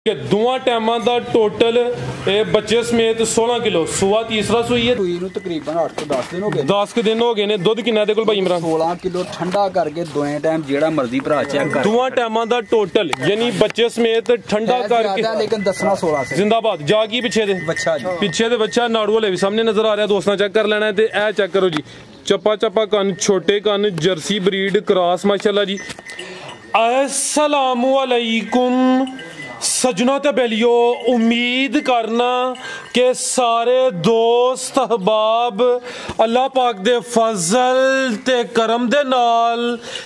दोवां टाइमां दा टोटल बच्चे समेत 16 किलो सुआ तीसरा सूई है तकरीबन 8 ਤੋਂ 10 दिन हो गए 10 दिन हो गए ने दुध किन्ना दे कोल भाई इमरान 16 किलो ठंडा करके दोए टाइम जेड़ा मर्जी भरा चेक कर दोवां टाइमां दा टोटल यानी बच्चे समेत ठंडा करके लेकिन दसना 16 से जिंदाबाद जागी पीछे दे बच्चा जी पीछे दे बच्चा नाड़ू वाले भी सामने नजर आ रहा दोस्तों चेक कर लेना है ते ए चेक करो जी चप्पा चप्पा कन छोटे कन जर्सी ब्रीड क्रॉस माशाल्लाह जी अस्सलामु अलैकुम सजना ते बेलियो उम्मीद करना कि सारे दोस्त अहबाब अल्लाह पाक दे फजल ते करम दे नाल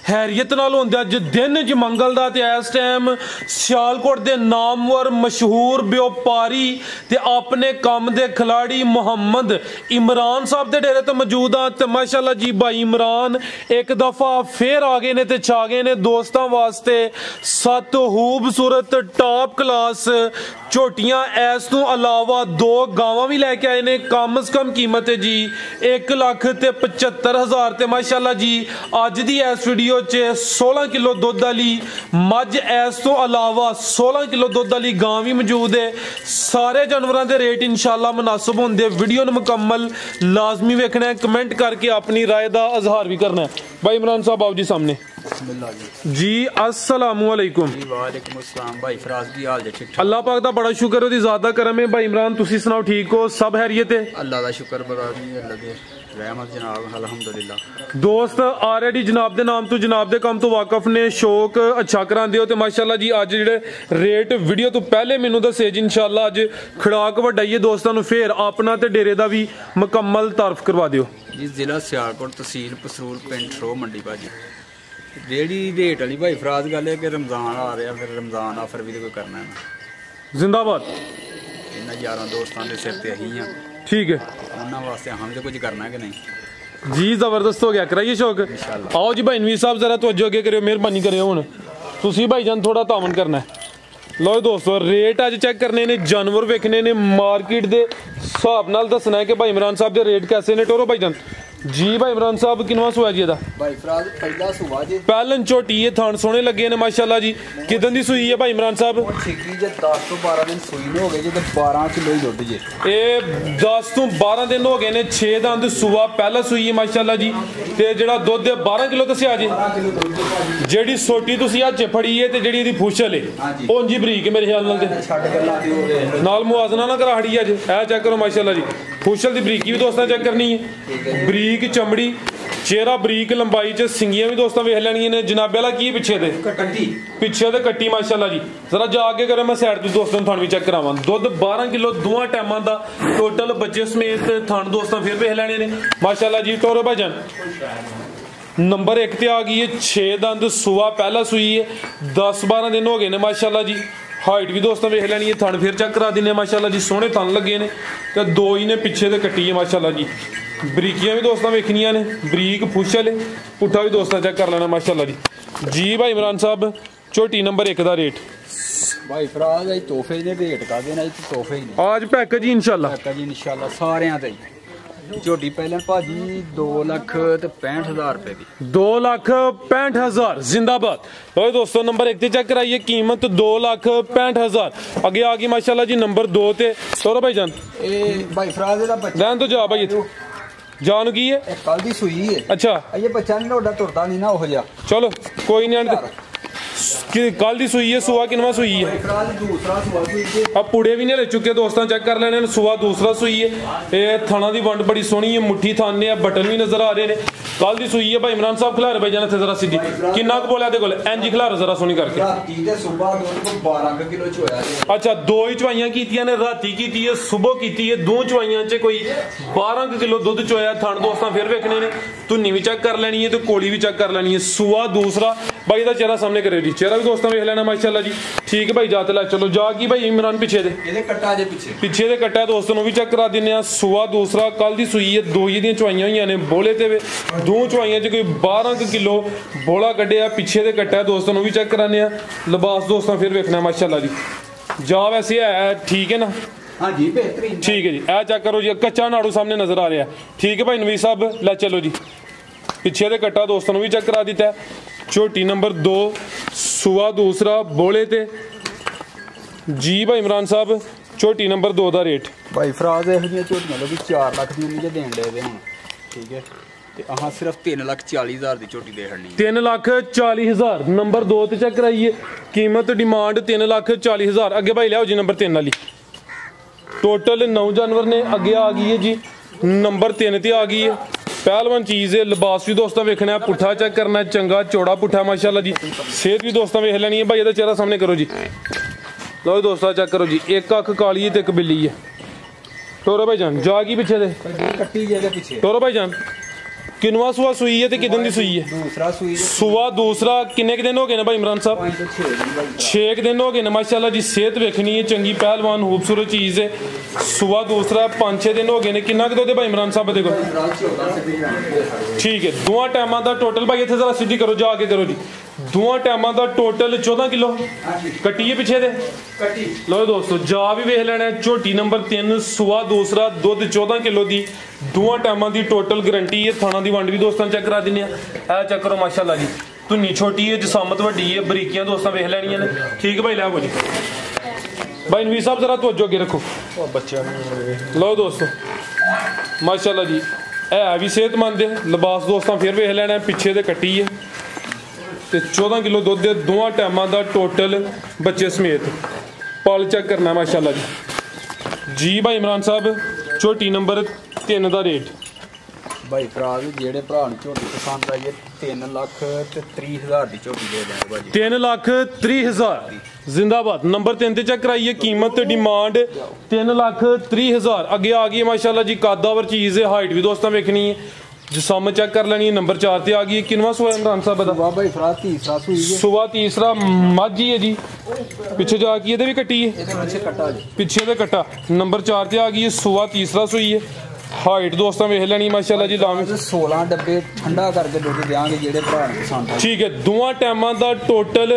हैरियत नाल होंदे अज दिन ज मंगल दा ते इस टाइम सियालकोट दे नामवर मशहूर व्यापारी ते अपने कम दे खिलाड़ी मोहम्मद इमरान साहब दे डेरे ते मौजूद हां ते माशाल्लाह जी भाई इमरान एक दफा फिर आ गए ने ते छा गए ने दोस्तां वास्ते सत खूबसूरत टॉप क्लास झोटियां इस तो अलावा दो गावां भी लैके आए ने कम से कम कीमत है जी 1,75,000 ते माशाल्लाह जी अज दी इस वीडियो च 16 किलो दुध वाली मझ इस तो अलावा 16 किलो दुध वाली गां भी मौजूद है सारे जानवरों के रेट इंशाल्लाह मुनासिब होंगे वीडियो ने मुकम्मल लाजमी वेखना है कमेंट करके अपनी राय का इजहार भी करना है भाई इमरान साहब आओ जी सामने जी अस्सलामु अलैकुम वालेकुम अस्सलाम भाई फराज की हाल जे ठीक अल्लाह पाक दा बड़ा शुक्र है ज़्यादा करम है भाई इमरान तुसी सुनाओ ठीक हो सब हैरियत है अल्लाह दा शुक्र बड़ा अल्लाह दे रहमत जनाब अल्हम्दुलिल्लाह दोस्त ऑलरेडी जनाब दे नाम तो जनाब दे कम तो वाकफ ने शौक अच्छा करांदे हो ते माशाल्लाह जी अज जेडे रेट वीडियो तो पहले मैनू दसे जी इंशाल्लाह अज खड़ाक वड्डाइए दोस्तां नू फिर अपना ते डेरे दा भी मुकम्मल तारफ करवा दियो जी जिला सियालकोट तहसील पसरूल पिंड ठरो मंडी भाजी रेड़ी रेट वाली भाई फराज गल है कि रमजान आ रहा फिर रमजान ऑफर भी तो कोई करना है जिंदाबाद इन्ना यारां दोस्तां दे सिर ते अहीं हां ठीक है उन्हां वास्ते हम तो कुछ करना है कि नहीं जी जबरदस्त हो गया कराइए शौक आओ जी भाई नवीर साहब जरा तवज्जो अगे करियो मेहरबानी करियो हुण तुसी भाईजान थोड़ा तावन करना है लो दोस्तों रेट अज चेक करने ने जानवर वेखने ने मार्केट दे हिसाब नाल दसना है कि भाई इमरान साहब दे रेट कैसे ने टोरो भाईजान जी भाई इमरान साहब किनवा सुआ जी भाई फराज पहला सुआ जी पहलन झोटी ये थान सोने लगे ने माशाल्लाह जी किदन दी सुई है भाई इमरान साहब छिकी जे 10 तो 12 दिन सुई ने हो गए जे 12 किलो ही दुध जे ए 10 तो 12 दिन हो गए ने 6 दंद सुआ पहला सुई है माशाल्लाह जी ते जेड़ा दुध 12 किलो दसिया जी जेड़ी सोटी तुसी अज फड़ी है ते जेड़ी दी फुशल है ओंजी बरीक है मेरे ख्याल नाल ते छड गल्ला दी हो नाल मुआजना ना करा हड़ी अज ए चेक करो माशाल्लाह जी फुशल दी बरीकी भी दोस्तां चेक करनी है बरीक चमड़ी चेहरा बरीक लंबाई च सिंगियां भी दोस्तों वेख लैनियां ने जनाबे वाला की पिछे दे पिछे दे कट्टी माशाल्लाह जी जरा जाके करें मैं साइड तो दोस्तों थान भी चेक करावां दुध 12 किलो दोवां टाइमां दा टोटल बच्चे समेत थान दोस्तों फिर वेख लैने ने माशाल्लाह जी टोरो भाईजान नंबर 1 ते आ गई है 6 दंद सुआ पहला सुई है 10-12 दिन हो गए ने माशाल्लाह जी हाइट भी दोस्तों वेख लैनी है थन फिर चेक करा देने माशाल्लाह जी सोहने थन लगे ने ते दो ही ने पिछे दे कट्टी है माशाल्लाह जी बरीकियां भी दोस्तों वेखनियां ने बरीक फुशल पुट्ठा भी दोस्तों चेक कर लेना माशाल्लाह जी जी भाई इमरान साहब झोटी नंबर 1 दा रेट भाई फराज आई तोहफे दे रेट का देना इस तोहफे ही आज पैकेज ही इंशाल्लाह सारे ते झोटी पहले भाजी 2,65,000 रुपए की 2,65,000 जिंदाबाद ओए दोस्तों नंबर 1 ते चेक कराइए कीमत 2,65,000 आगे आ गई माशाल्लाह जी नंबर 2 ते सोरो भाईजान ए भाई फराज दा बच्चा रहन तो जा भाई जान की है कल दी सुई है अच्छा ये बच्चा नहीं लोडा तुरदा नहीं ना हो जा चलो कोई नहीं कल दी सुई है सुआ किनवा सुई है अब पुड़े भी नहीं ले चुके दोस्तों चेक कर लेने सुआ दूसरा सुई है ये थाना दी वंड बड़ी सोहनी है मुट्ठी थाने है बटन भी नजर आ रहे ने कल दी सुई है भाई इमरान साहब खिलारे भाई जाना थे जरा सीधी किन्ना क बोलिया दे कोल इंज खिलारो जरा सोनी करके अच्छा दो ही चवाइयां कीतियां ने राती कीती है सुबह कीती है दो चवाइयां च कोई 12 किलो दुध चोया थान दोस्तों फिर वेखने ने धुन्नी भी चेक कर लेनी है तो कोली भी चेक कर लेनी है सुआ दूसरा भाई दा चेहरा सामने करे जी चेहरा भी दोस्तों वेख लेना माशाल्लाह जी ठीक है भाई जाते ला चलो जा की भाई इमरान पिछे दे पिछे दे कट्टा दोस्तों भी चेक करा दिने आ सुआ दूसरा कल दी सुई है दो ही दी चवाइयां हुई ने बोले ते दो चवाइयां च कोई 12 किलो बोला कड्ढिया पिछे दे कट्टा दोस्तों भी चेक कराने लिबास दोस्तों फिर वेखना माशाल्लाह जी जा वैसे है ठीक है ना हाँ जी बेहतरीन ठीक है जी ए चेक करो जी कच्चा नाड़ू सामने नजर आ रहा है ठीक है भाई नवीर साहब ला चलो जी पिछे दे कट्टा दोस्तों भी चेक करा दिता है झोटी नंबर 2 सुआ दूसरा बोले ते जी भाई इमरान साहब झोटी नंबर 2 का रेट भाई फराज ਇਹੋ ਜਿਹੀਆਂ ਝੋਟੀਆਂ ਲੋਕੀ 4 ਲੱਖ ਦੀ ਨਹੀਂ ਦੇਣ ਦੇ ਹੁਣ ਠੀਕ ਹੈ ਤੇ ਆਹ ਸਿਰਫ 3,40,000 ਦੀ ਝੋਟੀ ਦੇ ਹੜਨੀ 3,40,000 नंबर 2 ਤੇ ਚੈੱਕ ਕਰਾਈਏ कीमत डिमांड 3,40,000 अगे भाई लियाओ जी नंबर 3 वाली टोटल 9 जानवर ने अगे आ गई है जी नंबर 3 ते आ गई है पहलवान चीज़ है लिबास भी दोस्तों वेखना है पुट्ठा चेक करना है चंगा चौड़ा पुट्ठा माशाल्लाह जी सेहत भी दोस्तों वेख लेनी है भाई ਇਹਦਾ चेहरा सामने करो जी लो दोस्तों चेक करो जी एक अख काली है ते एक बिल्ली है टोरो भाईजान जा की पीछे दे ਕੱਟੀ ਜਿਹਦੇ ਪਿੱਛੇ टोरो भाईजान किनवा सुआ सुई है ते किदन दी सुई है ਦੂਸਰਾ ਸੂਈ सुआ दूसरा किन्ने क दिन हो गए ने भाई इमरान साहब 5 ਤੋਂ 6 ਦਿਨ भाई 6 दिन हो गए ने माशाल्लाह जी सेहत वेखनी है चंगी पहलवान खूबसूरत चीज़ है सुबह दूसरा 5-6 दिन हो गए ने किन्ना क दुध है भाई इमरान साहब देखो ठीक है दोवां टाइमां दा टोटल भाई इत्थे जरा सीधी करो जा के करो जी दोवां टाइमां दा टोटल 14 किलो कट्टिए पिछे दे लो दोस्तों जा भी वेख लेना झोटी नंबर 3 सुबह दूसरा दुध 14 किलो दी दोवां टाइमां दी टोटल गारंटी है थाना दी वंड भी दोस्तों चेक करा दिन्ने आ चेक करो माशाल्लाह जी धुन्नी छोटी है जसामत वड्डी है बरीकियां दोस्तों वेख लैनियां ने ठीक है भाई लै जी भाई नवीर साहब जरा तवज्जो अगे रखो बच्चा लो दोस्तों माशाल्लाह जी है भी सेहतमंद है लिबास दोस्तों फिर वेख लेना पिछे दे कट्टी है ते 14 किलो दुध दे दोवां टाइमां दा टोटल बच्चे समेत पल चेक करना माशाल्लाह जी भाई इमरान साहब झोटी नंबर 3 का रेट भाई फराज ਜਿਹੜੇ ਭਰਾ ਨੂੰ ਝੋਟੀ ਪਸੰਦ ਆਈ ਹੈ 3,30,000 ਦੀ ਝੋਟੀ ਦੇ ਦਾਂਗੇ ਭਾਜੀ 3,30,000 जिंदाबाद नंबर 3 ते चेक कराइए कीमत डिमांड 3,30,000 अगे आ गई है माशाल्लाह जी कादावर चीज़ है हाइट भी दोस्तों वेखनी है जिसम चेक कर लेनी है नंबर 4 ते आ गई है किनवा सुबह इमरान साहब बता वाह भाई फराज तीसरा सूई है सुबह तीसरा माझी है जी पिछे जा के भी कट्टी है पीछे कट्टा जी पिछे दे कट्टा नंबर 4 ते आ गई है सुबह तीसरा सुई है हाइट दोस्तों वेख लेनी माशाल्लाह जी लाम 16 डब्बे ठंडा करके दुध देंगे जेडे भरा ने पसंद ठीक है दोवां टाइमां दा टोटल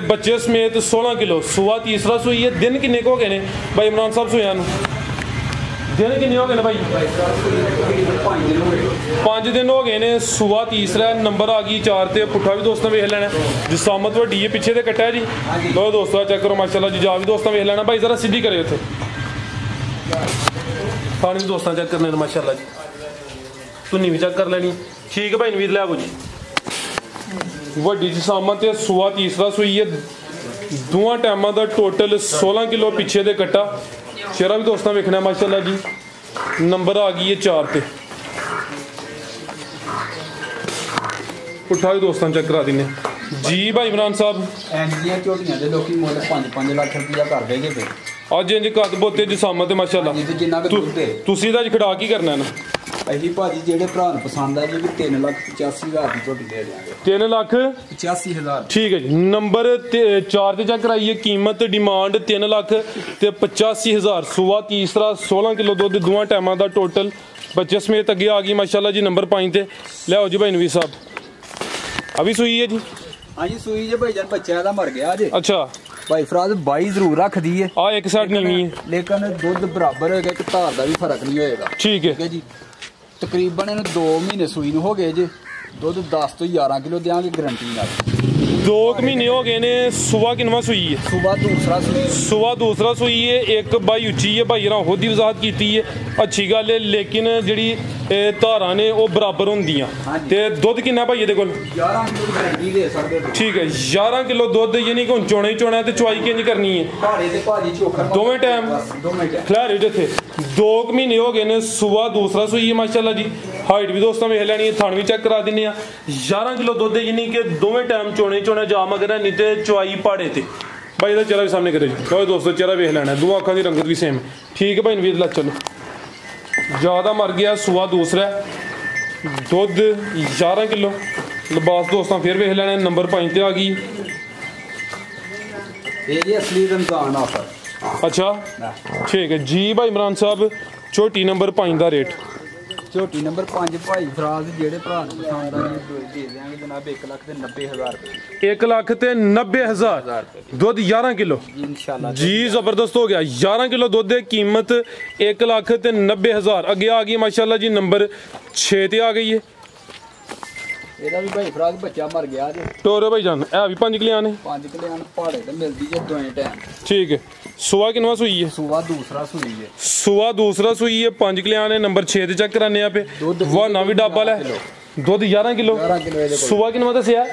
बच्चे समेत 16 किलो सुबह तीसरा सुई है दिन किन्ने हो गए ने भाई इमरान साहब सुइयां नु दिन किन्ने हो गए ने भाई 5 दिन हो गए ने सुबह तीसरा नंबर आ गई 4 ते पुट्ठा भी दोस्तों वेख लेना जिसामत वड्डी है पिछे दे कट्टा है जी लो दोस्तों चेक करो माशाल्लाह जी जा भी दोस्तों वेख लेना भाई जरा सीधी करे उत्थे पानी भी दोस्तों चेक करने माशाल्लाह जी धुन्नी भी चेक कर लेनी ठीक है भाई नवीर लै जी वड्डी जिसामत है सुबह तीसरा सुई है दोवां टाइमां दा टोटल 16 किलो पिछे दे कट्टा चेहरा भी दोस्तों वेखना माशाल्लाह जी नंबर आ गई है 4 ते पुट्ठा भी दोस्तों चेक करा दिने जी भाई इमरान साहब एंडियां झोटियां दे लोकी मुल 5-5 लाख रुपया कर देगे पे ਅੱਜ ਇੰਜ ਕੱਦ ਬੋਤੇ ਜਿਸਾਮਤ ਮਾਸ਼ਾਅੱਲਾ ਜਿੰਨਾ ਕੁ ਦੁੱਧ ਦੇ ਤੁਸੀਂ ਇਹਦਾ ਖੜਾ ਕੀ ਕਰਨਾ ਨਾ ਅਸੀਂ ਭਾਜੀ ਜਿਹੜੇ ਭਰਾ ਨੂੰ ਪਸੰਦ ਆ ਜੀ 3,85,000 ਦੀ ਝੋਟੀ ਦੇ ਦਿਆਂਗੇ 3,85,000 85,000 ठीक है जी नंबर 4 ते चेक कराइए कीमत डिमांड 3,85,000 सुबह तीसरा 16 किलो दुध दोवां टाइमां दा टोटल बच्चे समेत अगे आ गई माशाल्लाह जी नंबर 5 ते लियाओ जी भाई नवीर साहब अभी सुई है जी हाँ जी सुई जे भाईजान बच्चा दा मर गया जी अच्छा भाई फराज 22 जरूर रख दी है आ एक साइड नीवी है लेकिन दुध बराबर होएगा एक धार का भी फर्क नहीं होएगा ठीक है जी तकरीबन इन्हें 2 महीने सूई हो गए जी दुध 10 तो 11 किलो देंगे गारंटी नाल 2 महीने हो गए ने सुबह किनवा सुई है सुबह दूसरा सुई है एक भाई उच्ची है भाई ने खुद ही वजाहत की है अच्छी गल है लेकिन जी धारा ने वो बराबर होंदियां ते दुध किन्ना भाई ये कोल 11 किलो गारंटी दे सकदे ठीक है 11 किलो दुध यानी कि हुण चोना ही चोना ते चवाई किंज करनी है भाड़े ते भाजी चोखर दोवें टाइम खिलारे जिथे 2 महीने हो गए ने सुबह दूसरा सुई है माशाल्लाह जी हाइट भी दोस्तों वेख लैनी थान भी चेक करा दिन्ने 11 किलो दुध यानी कि दोवें टाइम चोने चोने जा मगर नहीं तो चवाई पहाड़े ते भाई इहदा चेहरा भी सामने करे जी तो दोस्तों चेहरा वेख लेना दो अखां दी रंगत भी सेम ठीक है भाई नवीर ला चलो ज़्यादा मर गया सुबह दूसरा दुध 11 किलो लिबास दोस्तों फिर वेख लेना नंबर 5 ते आ गई ये असली रमजान ऑफर अच्छा ठीक है जी भाई इमरान साहब झोटी नंबर 5 का रेट झोटी नंबर 5 भाई फराज जेडे भरा पसंद आ दे देंगे जनाब 1,90,000 रुपए 1,90,000 दुध 11 किलो इंशाल्लाह जी जबरदस्त हो गया 11 किलो दुध की कीमत 1,90,000 अगे आ गई माशाल्लाह जी नंबर 6 ते आ गई है ਇਹਦਾ ਵੀ ਭਾਈ ਫਰਾਜ਼ ਬੱਚਾ ਮਰ ਗਿਆ ਜੇ ਟੋਰੇ ਭਾਈ ਜਾਨ ਇਹ ਵੀ 5 ਕਿਲਿਆਂ ਨੇ 5 ਕਿਲਿਆਂ ਪਹਾੜੇ ਤੇ ਮਿਲਦੀ ਜੇ ਦੋਵੇਂ ਟਾਈਮ ਠੀਕ ਹੈ ਸੂਆ ਕਿੰਨਵਾ ਸੂਈ ਹੈ ਸੂਆ ਦੂਸਰਾ ਸੂਈ ਜੇ ਸੂਆ ਦੂਸਰਾ ਸੂਈ ਹੈ 5 ਕਿਲਿਆਂ ਨੇ ਨੰਬਰ 6 ਤੇ ਚੈੱਕ ਕਰਾਨੇ ਆਪੇ ਵਾਹ ਨਾ ਵੀ ਡੱਬਾ ਲੈ ਦੁੱਧ 11 ਕਿਲੋ 11 ਕਿਲੋ ਇਹਦੇ ਕੋਲ ਸੂਆ ਕਿੰਨਵਾ ਦੱਸਿਆ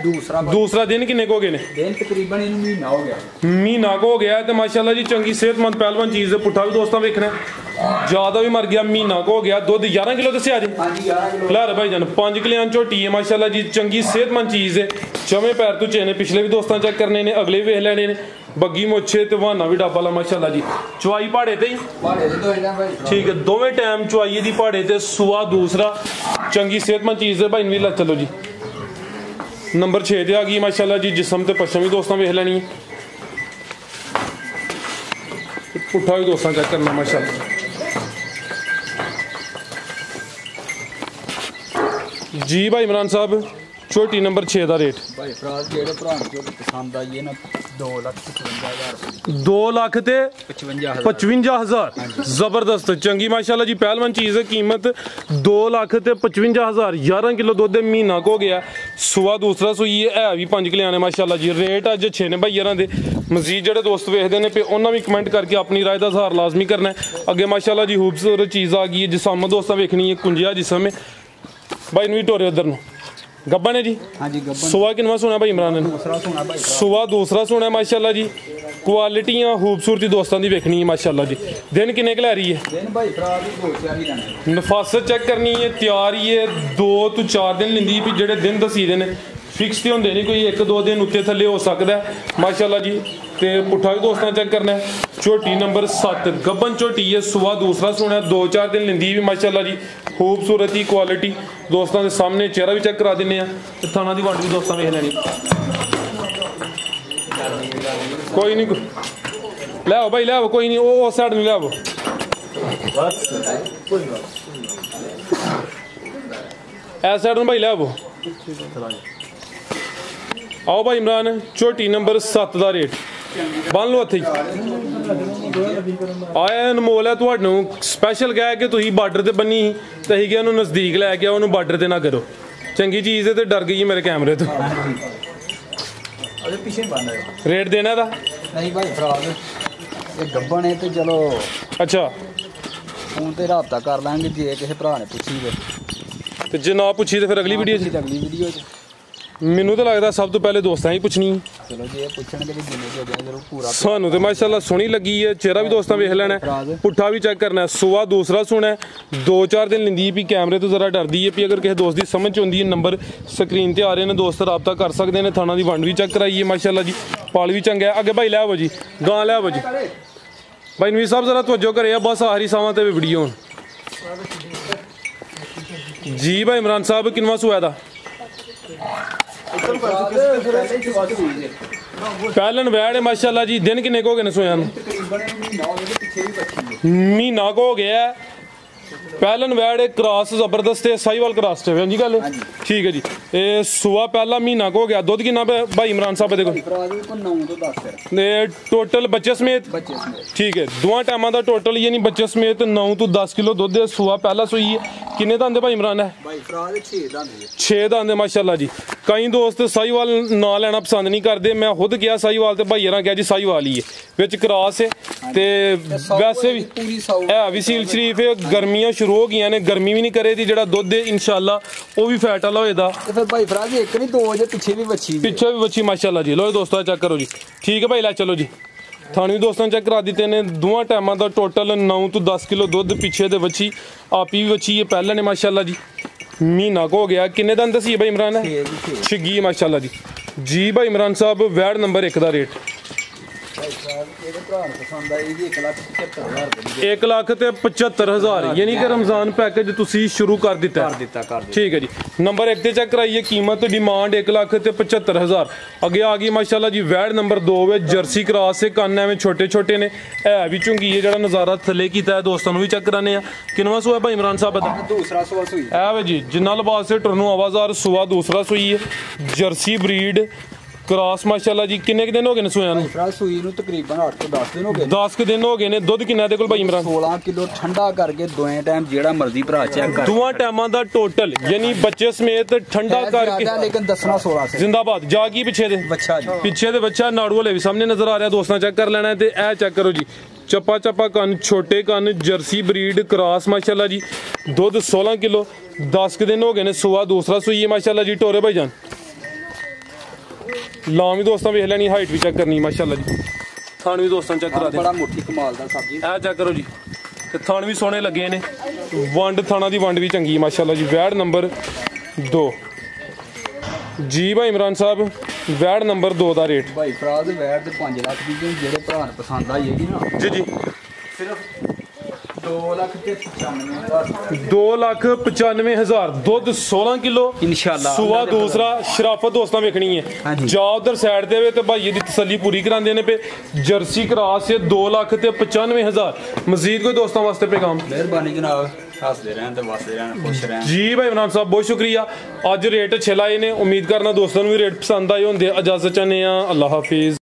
ਦੂਸਰਾ ਦਿਨ ਕਿੰਨੇ ਕੋ ਗਏ ਨੇ ਦਿਨ ਤਕਰੀਬਨ ਇਹਨੂੰ ਮਹੀਨਾ ਹੋ ਗਿਆ ਮਹੀਨਾ ਕੋ ਹੋ ਗਿਆ ਤੇ ਮਾਸ਼ਾਅੱਲਾ ਜੀ ਚੰਗੀ ਸਿਹਤਮੰਦ ਪਹਿਲਵਾਨ ਚੀਜ਼ ਦੇ ਪੁੱਠਾ ਵੀ ਦੋਸਤਾਂ ਵੇਖਣਾ ਜਿਆਦਾ ਵੀ ਮਰ ਗਿਆ ਮਹੀਨਾ ਕੋ ਹੋ ਗਿਆ ਦੁੱਧ 11 ਕਿਲੋ ਦੱਸਿਆ ਜੀ ਹਾਂਜੀ 11 ਕਿਲੋ ਲੈ ਭਾਈ ਜਾਨ 5 ਕਿਲਿਆਂ ਝੋਟੀ ਹੈ ਮਾਸ਼ਾਅੱਲਾ ਜੀ ਚੰਗੀ ਸਿਹਤਮੰਦ ਚੀਜ਼ ਹੈ ਚਵੇਂ ਪੈਰ ਤੋਂ ਚੇਨੇ ਪਿਛਲੇ ਵੀ ਦੋਸਤਾਂ ਚੈੱਕ ਕਰਨੇ ਨੇ ਅਗਲੇ ਵੇਖ ਲੈਣੇ ਨੇ ਬੱਗੀ ਮੋਛੇ ਤੇ ਵਾਹਨਾ ਵੀ ਡਾਬਾ ਲਾ ਮਾਸ਼ਾਅੱਲਾ ਜੀ ਚੁਆਈ ਪਹਾੜੇ ਤੇ ਹੀ ਪਹਾੜੇ ਤੇ ਦੋਵੇਂ ਟਾਈਮ ਭਾਈ ਠੀਕ ਹੈ ਦੋਵੇਂ ਟਾਈਮ ਚੁਆਈ ਦੀ ਪਹਾੜੇ ਤੇ ਸੂਆ ਦੂਸਰਾ ਚੰਗੀ ਸਿਹਤਮੰਦ ਚੀਜ਼ ਹੈ ਭਾਈ ਵੀ ਲੈ ਚਲੋ ਜੀ ਨੰਬਰ 6 ਤੇ ਆ ਗਈ ਮਾਸ਼ਾਅੱਲਾ ਜੀ ਜਿਸਮ ਤੇ ਪਛਮ ਵੀ ਦੋਸਤਾਂ ਵੇਖ ਲੈਣੀ ਹੈ ਪੁੱਠਾ ਵੀ ਦੋਸਤਾਂ ਚੈੱਕ ਕਰਨਾ ਮਾਸ਼ਾਅੱਲਾ ਜੀ ਭਾਈ ਇਮਰਾਨ ਸਾਹਿਬ ਛੋਟੀ ਨੰਬਰ 6 ਦਾ ਰੇਟ ਭਾਈ ਫਰਾਜ਼ ਜਿਹੜੇ ਭਰਾ ਨੂੰ ਪਸੰਦ ਆਈ ਹੈ ਨਾ 2,55,000 2 ਲੱਖ ਤੇ 55,000 55,000 ਜ਼ਬਰਦਸਤ ਚੰਗੀ ਮਾਸ਼ਾਅੱਲਾ ਜੀ ਪਹਿਲਵਾਨ ਚੀਜ਼ ਹੈ ਕੀਮਤ 2 ਲੱਖ ਤੇ 55,000 11 ਕਿਲੋ ਦੁੱਧ ਮਹੀਨਾ ਕੋ ਗਿਆ ਸੂਆ ਦੂਸਰਾ ਸੂਈ ਹੈ ਵੀ 5 ਕਿਲਿਆਂ ਨੇ ਮਾਸ਼ਾਅੱਲਾ ਜੀ ਰੇਟ ਅੱਜ 6 ਨੇ ਭਾਈਆਂ ਦੇ ਮਜ਼ੀਦ ਜਿਹੜੇ ਦੋਸਤ ਵੇਖਦੇ ਨੇ ਪੇ ਉਹਨਾਂ ਵੀ ਕਮੈਂਟ ਕਰਕੇ ਆਪਣੀ ਰਾਏ ਦਾ ਇਜ਼ਹਾਰ ਲਾਜ਼ਮੀ ਕਰਨਾ ਹੈ ਅੱਗੇ ਮਾਸ਼ਾਅੱਲਾ ਜੀ ਖੂਬਸੂਰਤ ਚੀਜ਼ ਆ ਗਈ ਹੈ ਜਿਸਮ ਦੋਸਤਾਂ ਵੇਖਣੀ ਹੈ ਕੁੰਜਿਆ ਜਿਸਮ ਹੈ ਭਾਈ ਨੂੰ ਵੀ ਟੋਰੇ ਉਧਰ ਨੂੰ ਗੱਬਾ ਨੇ ਜੀ ਹਾਂਜੀ ਗੱਬਾ ਸੁਆ ਕਿੰਨਾ ਸੋਨਾ ਭਾਈ ਇਮਰਾਨ ਨੇ ਦੂਸਰਾ ਸੋਨਾ ਭਾਈ ਸੁਆ ਦੂਸਰਾ ਸੋਨਾ ਮਾਸ਼ਾਅੱਲਾ ਜੀ ਕੁਆਲਿਟੀਆਂ ਖੂਬਸੂਰਤੀ ਦੋਸਤਾਂ ਦੀ ਵੇਖਣੀ ਹੈ ਮਾਸ਼ਾਅੱਲਾ ਜੀ ਦਿਨ ਕਿੰਨੇ ਕੁ ਲੈ ਰਹੀ ਹੈ ਦਿਨ ਭਾਈ ਫਰਾਜ਼ ਦੀ 2-4 ਹੀ ਲੈਣੇ ਨਫਾਸਤ ਚੈੱਕ ਕਰਨੀ ਹੈ ਤਿਆਰ ਹੀ ਹੈ 2 ਤੋਂ 4 ਦਿਨ ਲਿੰਦੀ ਵੀ ਜਿਹੜੇ ਦਿਨ ਦਸੀਦੇ ਨੇ ਫਿਕਸ ਤੇ ਹੁੰਦੇ ਨਹੀਂ ਕੋਈ 1-2 ਦਿਨ ਉੱਤੇ ਥੱਲੇ ਹੋ ਸਕਦਾ ਮਾਸ਼ਾਅੱਲਾ ਜੀ ਤੇ ਪੁੱਠਾ ਵੀ ਦੋਸਤਾਂ ਚੈੱਕ ਕਰਨਾ ਝੋਟੀ ਨੰਬਰ 7 ਗੱਬਨ ਝੋਟੀ ਹੈ ਸੁਆ ਦੂਸਰਾ ਸੋਨਾ 2-4 ਦਿਨ ਲਿੰਦੀ ਵੀ ਮਾਸ਼ਾਅੱਲਾ ਜੀ ਖੂਬਸੂਰਤੀ ਕੁਆਲਿਟੀ ਦੋਸਤਾਂ ਦੇ ਸਾਹਮਣੇ ਚਿਹਰਾ ਵੀ ਚੈੱਕ ਕਰਾ ਦਿੰਨੇ ਆ ਤੇ ਥਾਣਾ ਦੀ ਵੰਡ ਵੀ ਦੋਸਤਾਂ ਵੇਖ ਲੈਣੀ ਕੋਈ ਨਹੀਂ ਲੈ ਆਓ ਭਾਈ ਲੈ ਆਓ ਕੋਈ ਨਹੀਂ ਉਹ ਸਾਈਡ ਨੂੰ ਲੈ ਆਓ ਐ ਸਾਈਡ ਨੂੰ ਭਾਈ ਲੈ ਆਓ ਆਓ ਭਾਈ ਇਮਰਾਨ ਝੋਟੀ ਨੰਬਰ 7 ਦਾ ਰੇਟ ਬੰਨ ਲਓ ਇੱਥੇ ਆਇਆ ਅਨਮੋਲ ਹੈ ਤੁਹਾਨੂੰ ਸਪੈਸ਼ਲ ਕਹਿ ਕੇ ਤੁਸੀਂ ਬਾਰਡਰ ਤੇ ਬੰਨੀ ਤੇ ਅਸੀਂ ਕਿਹਾ ਉਹਨੂੰ ਨਜ਼ਦੀਕ ਲੈ ਕੇ ਉਹਨੂੰ ਬਾਰਡਰ ਤੇ ਨਾ ਕਰੋ ਚੰਗੀ ਚੀਜ਼ ਤੇ ਡਰ ਗਈ ਮੇਰੇ ਕੈਮਰੇ ਤੋਂ ਉਹਦੇ ਪਿੱਛੇ ਬੰਨ ਰੇਟ ਦੇਣਾ ਦਾ ਨਹੀਂ ਭਾਈ ਫਰਾਜ਼ ਇਹ ਗੱਬਣ ਹੈ ਤੇ ਚਲੋ ਅੱਛਾ ਫੋਨ ਤੇ ਰਾਬਤਾ ਕਰ ਲਾਂਗੇ ਜੇ ਕਿਸੇ ਭਰਾ ਨੇ ਪੁੱਛੀ ਤੇ ਜੇ ਨਾ ਪੁੱਛੀ ਤੇ ਫਿਰ ਅਗਲੀ ਵੀਡੀਓ 'ਚ ਅਗਲੀ ਵੀਡੀਓ 'ਚ ਮੈਨੂੰ ਤਾਂ ਲੱਗਦਾ ਸਭ ਤੋਂ ਪਹਿਲੇ ਦੋਸਤਾਂ ਹੀ ਪੁੱਛਣੀ ਚਲੋ ਜੇ ਇਹ ਪੁੱਛਣਗੇ ਵੀ ਜਿੰਨੇ ਹੋ ਜਾਏ ਜ਼ਰੂਰ ਪੂਰਾ ਸਾਨੂੰ ਤੇ ਮਾਸ਼ਾਅੱਲਾ ਸੋਹਣੀ ਲੱਗੀ ਹੈ ਚਿਹਰਾ ਵੀ ਦੋਸਤਾਂ ਵੇਖ ਲੈਣਾ ਪੁੱਠਾ ਵੀ ਚੈੱਕ ਕਰਨਾ ਸੁਆ ਦੂਸਰਾ ਸੁਣਾ 2-4 ਦਿਨ ਲਿੰਦੀ ਵੀ ਕੈਮਰੇ ਤੋਂ ਜ਼ਰਾ ਡਰਦੀ ਹੈ ਵੀ ਅਗਰ ਕਿਸੇ ਦੋਸਤ ਦੀ ਸਮਝ ਚ ਆਉਂਦੀ ਹੈ ਨੰਬਰ ਸਕਰੀਨ ਤੇ ਆ ਰਹੇ ਨੇ ਦੋਸਤ ਰਾਬਤਾ ਕਰ ਸਕਦੇ ਨੇ ਥਾਣਾ ਦੀ ਵੰਡ ਵੀ ਚੈੱਕ ਕਰਾਈਏ ਮਾਸ਼ਾਅੱਲਾ ਜੀ ਪਾਲ ਵੀ ਚੰਗਾ ਹੈ ਅੱਗੇ ਭਾਈ ਲੈ ਆਵੋ ਜੀ ਗਾਂ ਲੈ ਆਵੋ ਜੀ ਭਾਈ ਨਵੀਰ ਸਾਹਿਬ ਜ਼ਰਾ ਤਵੱਜੋ ਕਰੇ ਆ ਬਸ ਆਖਰੀ ਸਾਵਾਂ ਤੇ ਵੀਡੀਓ ਹੁਣ ਜੀ ਭਾਈ ਇਮਰਾਨ ਸਾਹਿਬ ਕਿੰਨਵਾ ਸੂਆ ਦਾ ਪਹਿਲਨ ਵੈੜ ਹੈ ਮਾਸ਼ਾਅੱਲਾ ਜੀ ਦਿਨ ਕਿੰਨੇ ਕੋ ਹੋ ਗਏ ਨੇ ਸੋਇਆ ਨੂੰ ਮਹੀਨਾ ਕੋ ਹੋ ਗਿਆ ਪਹਿਲਨ ਵੈੜ ਕ੍ਰਾਸ ਜ਼ਬਰਦਸਤ ਹੈ ਸਾਈਵਾਲ ਕ੍ਰਾਸ ਤੇ ਹਾਂਜੀ ਗੱਲ ਠੀਕ ਹੈ ਜੀ ਇਹ ਸੂਆ ਪਹਿਲਾ ਮਹੀਨਾ ਕੋ ਹੋ ਗਿਆ ਦੁੱਧ ਕਿੰਨਾ ਭਾਈ ਇਮਰਾਨ ਸਾਹਿਬ ਦੇ ਕੋਲ 9 ਤੋਂ 10 ਨੇ ਟੋਟਲ ਬੱਚੇ ਸਮੇਤ ਠੀਕ ਹੈ ਦੋਵਾਂ ਟਾਈਮਾਂ ਦਾ ਟੋਟਲ ਯਾਨੀ ਬੱਚੇ ਸਮੇਤ 9 ਤੋਂ 10 ਕਿਲੋ ਦੁੱਧ ਹੈ ਸੂਆ ਪਹਿਲਾ ਸੂਈ ਹੈ ਕਿੰਨੇ ਦੰਦ ਭਾਈ ਇਮਰਾਨ ਹੈ ਭਾਈ ਫਰਾਜ਼ 6 ਦੰਦ 6 ਦੰਦ ਮਾਸ਼ਾਅੱਲਾ ਜੀ ਕਈ ਦੋਸਤ ਸਾਈਵਾਲ ਨਾ ਲੈਣਾ ਪਸੰਦ ਨਹੀਂ ਕਰਦੇ ਮੈਂ ਖੁਦ ਕਿਹਾ ਸਾਈਵਾਲ ਤੇ ਭਾਈਆਂ ਕਿਹਾ ਜੀ ਸਾਈਵਾਲ ਹੀ ਹੈ ਵਿੱਚ ਕ੍ਰਾਸ ਹੈ ਤੇ ਵੈਸੇ ਵੀ ਇਹ ਵੀ ਸੀਲ ਸ਼ਰੀਫ ਹੈ ਗਰਮੀਆਂ ਸ਼ੁਰੂ ਹੋ ਗਈਆਂ ਨੇ ਗਰਮੀ ਵੀ ਨਹੀਂ ਕਰੇ ਦੀ ਜਿਹੜਾ ਦੁੱਧ ਹੈ ਇਨਸ਼ਾਅੱਲਾ ਉਹ ਵੀ ਫੈਟ ਵਾਲਾ ਹੋਏਦਾ ਤੇ ਫਿਰ ਭਾਈ ਫਰਾਜ਼ ਇੱਕ ਨਹੀਂ ਦੋ ਜੇ ਪਿੱਛੇ ਵੀ ਵੱਛੀ ਮਾਸ਼ਾਅੱਲਾ ਜੀ ਲੋ ਦੋਸਤਾਂ ਚੈੱਕ ਕਰੋ ਜੀ ਠੀਕ ਹੈ ਭਾਈ ਲੈ ਚਲੋ ਜੀ ਥਾਣੀ ਵੀ ਦੋਸਤਾਂ ਚੈੱਕ ਕਰਾ ਦਿੱਤੇ ਨੇ ਦੋਵਾਂ ਟਾਈਮਾਂ ਦਾ ਟੋਟਲ 9 ਤੋਂ 10 ਕਿਲੋ ਦੁੱਧ ਪਿੱਛੇ ਦੇ ਵੱਛੀ ਆਪੀ ਵੀ ਵੱਛੀ ਹੈ ਪਹਿਲਾਂ ਨੇ ਮਾਸ਼ਾਅੱਲਾ ਜੀ ਮਹੀਨਾ ਕੋ ਹੋ ਗਿਆ ਕਿੰਨੇ ਦੰਦ ਸੀ ਭਾਈ ਇਮਰਾਨ ਹੈ ਛਿੱਗੀ ਮਾਸ਼ਾਅੱਲਾ ਜੀ ਜੀ ਭਾਈ ਇਮਰਾਨ ਸਾਹਿਬ ਵੈੜ ਨੰਬਰ 1 ਦਾ ਰੇਟ 1 ਲੱਖ ਤੇ 75,000 ਯਾਨੀ ਕਿ ਰਮਜ਼ਾਨ ਪੈਕੇਜ ਤੁਸੀਂ ਸ਼ੁਰੂ ਕਰ ਦਿੱਤਾ ਠੀਕ ਹੈ ਜੀ ਨੰਬਰ 1 ਤੇ ਚੈੱਕ ਕਰਾਈਏ ਕੀਮਤ ਡਿਮਾਂਡ 1 ਲੱਖ ਤੇ 75,000 ਅੱਗੇ ਆ ਗਈ ਮਾਸ਼ਾਅੱਲਾ ਜੀ ਵੈੜ ਨੰਬਰ 2 ਵਿੱਚ ਜਰਸੀ ਕ੍ਰਾਸ ਹੈ ਕੰਨ ਐਵੇਂ ਛੋਟੇ ਛੋਟੇ ਨੇ ਇਹ ਵੀ ਝੁੰਗੀ ਹੈ ਜਿਹੜਾ ਨਜ਼ਾਰਾ ਥੱਲੇ ਕੀਤਾ ਹੈ ਦੋਸਤਾਂ ਨੂੰ ਵੀ ਚੈੱਕ ਕਰਾਨੇ ਆ ਕਿੰਨਵਾਂ ਸੂਆ ਭਾਈ ਇਮਰਾਨ ਸਾਹਿਬ ਦਾ ਦੂਸਰਾ ਸੂਆ ਸੂਈ ਇਹ ਵੇ ਜੀ ਜਿੰਨਾ ਲਿਬਾਸ ਹੈ ਟਰਨੋ ਆਵਾਜ਼ਾਰ ਸੂਆ ਦੂਸਰਾ ਸੂਈ ਹੈ ਜਰਸੀ ਬਰੀਡ ਕ੍ਰਾਸ ਮਾਸ਼ਾਅੱਲਾ ਜੀ। ਕਿੰਨੇ ਕੁ ਦਿਨ ਹੋ ਗਏ ਨੇ ਸੂਆਂ ਨੂੰ? ਫਰਾਜ਼ ਸੂਈ ਨੂੰ ਤਕਰੀਬਨ 8 ਤੋਂ 10 ਦਿਨ ਹੋ ਗਏ। 10 ਕੁ ਦਿਨ ਹੋ ਗਏ ਨੇ। ਦੁੱਧ ਕਿੰਨਾ ਦੇ ਕੋਲ ਭਾਈ ਇਮਰਾਨ? 16 ਕਿਲੋ ਠੰਡਾ ਕਰਕੇ ਦੋਵੇਂ ਟਾਈਮ ਜਿਹੜਾ ਮਰਜ਼ੀ ਭਰਾ ਚੈੱਕ ਕਰ। ਦੋਵਾਂ ਟਾਈਮਾਂ ਦਾ ਟੋਟਲ ਯਾਨੀ ਬੱਚੇ ਸਮੇਤ ਠੰਡਾ ਕਰਕੇ ਲੇਕਿਨ ਦੱਸਣਾ 16 ਸੇ ਜ਼ਿੰਦਾਬਾਦ। ਜਾ ਕੀ ਪਿੱਛੇ ਦੇ ਬੱਚਾ ਜੀ, ਪਿੱਛੇ ਦੇ ਬੱਚਾ ਨਾੜੂ ਵਾਲੇ ਵੀ ਸਾਹਮਣੇ ਨਜ਼ਰ ਆ ਰਿਹਾ, ਦੋਸਤਾਂ ਚੈੱਕ ਕਰ ਲੈਣਾ। ਤੇ ਇਹ ਚੈੱਕ ਕਰੋ ਜੀ, ਚੱਪਾ ਚੱਪਾ ਕੰਨ, ਛੋਟੇ ਕੰਨ, ਜਰਸੀ ਬਰੀਡ ਕ੍ਰਾਸ ਮਾਸ਼ਾਅੱਲਾ ਜੀ। ਦੁੱਧ 16 ਕਿਲੋ, 10 ਕੁ ਦਿਨ ਹੋ ਗਏ ਨੇ ਸੂਆ ਦੂਸਰਾ ਸੂਈ ਹੈ ਮਾਸ਼ਾਅੱਲਾ ਜੀ। ਟੋਰੇ ਭਾਈ ਜਾਨ ਲਾਮ ਵੀ ਦੋਸਤਾਂ ਵੇਖ ਲੈਣੀ, ਹਾਈਟ ਵੀ ਚੈੱਕ ਕਰਨੀ ਮਾਸ਼ਾਅੱਲਾ ਜੀ। ਥਣ ਵੀ ਦੋਸਤਾਂ ਚੈੱਕ ਕਰਾ ਦੇ, ਬੜਾ ਮੋਟੀ ਕਮਾਲ ਦਾ ਸਬਜੀ। ਇਹ ਚੈੱਕ ਕਰੋ ਜੀ, ਤੇ ਥਣ ਵੀ ਸੋਹਣੇ ਲੱਗੇ ਨੇ। ਵੰਡ ਥਾਣਾ ਦੀ ਵੰਡ ਵੀ ਚੰਗੀ ਹੈ ਮਾਸ਼ਾਅੱਲਾ ਜੀ। ਵੈੜ ਨੰਬਰ 2 ਜੀ ਭਾਈ ਇਮਰਾਨ ਸਾਹਿਬ, ਵੈੜ ਨੰਬਰ 2 ਦਾ ਰੇਟ ਭਾਈ ਫਰਾਜ਼ ਵੈਟ ਤੇ 5 ਲੱਖ ਦੀ ਜਿਹੜੇ ਭਰਾ ਨੂੰ ਪਸੰਦ ਆਈਏਗੀ ਨਾ ਜੀ ਜੀ ਸਿਰਫ 2,95,000 2,95,000। ਦੁੱਧ 16 ਕਿਲੋ ਇਨਸ਼ਾਅੱਲਾ। ਸੂਆ ਦੂਸਰਾ। ਸ਼ਰਾਫਤ ਦੋਸਤਾਂ ਵੇਖਣੀ ਹੈ, ਹਾਂਜੀ। ਜਾ ਉਧਰ ਸਾਈਡ ਤੇ ਵੇ ਤੇ ਭਾਈ ਦੀ ਤਸੱਲੀ ਪੂਰੀ ਕਰਾਉਂਦੇ ਨੇ ਪੇ। ਜਰਸੀ ਕ੍ਰਾਸ ਹੈ 2,95,000। ਮਜ਼ੀਦ ਕੋਈ ਦੋਸਤਾਂ ਵਾਸਤੇ ਪੈਗਾਮ? ਮਿਹਰਬਾਨੀ ਜਨਾਬ, ਹੱਸਦੇ ਰਹਿਣ ਤੇ ਵਸਦੇ ਰਹਿਣ, ਖੁਸ਼ ਰਹਿਣ ਜੀ ਭਾਈ ਇਮਰਾਨ ਸਾਹਿਬ, ਬਹੁਤ ਸ਼ੁਕਰੀਆ। ਅੱਜ ਰੇਟ ਅੱਛੇ ਲਾਏ ਨੇ, ਉਮੀਦ ਕਰਨਾ ਦੋਸਤਾਂ ਨੂੰ ਵੀ ਰੇਟ ਪਸੰਦ ਆਏ ਹੁੰਦੇ। ਇਜਾਜ਼ਤ ਚਾਹੁੰਦੇ ਆ, ਅੱਲਾਹ ਹਾਫਿਜ਼।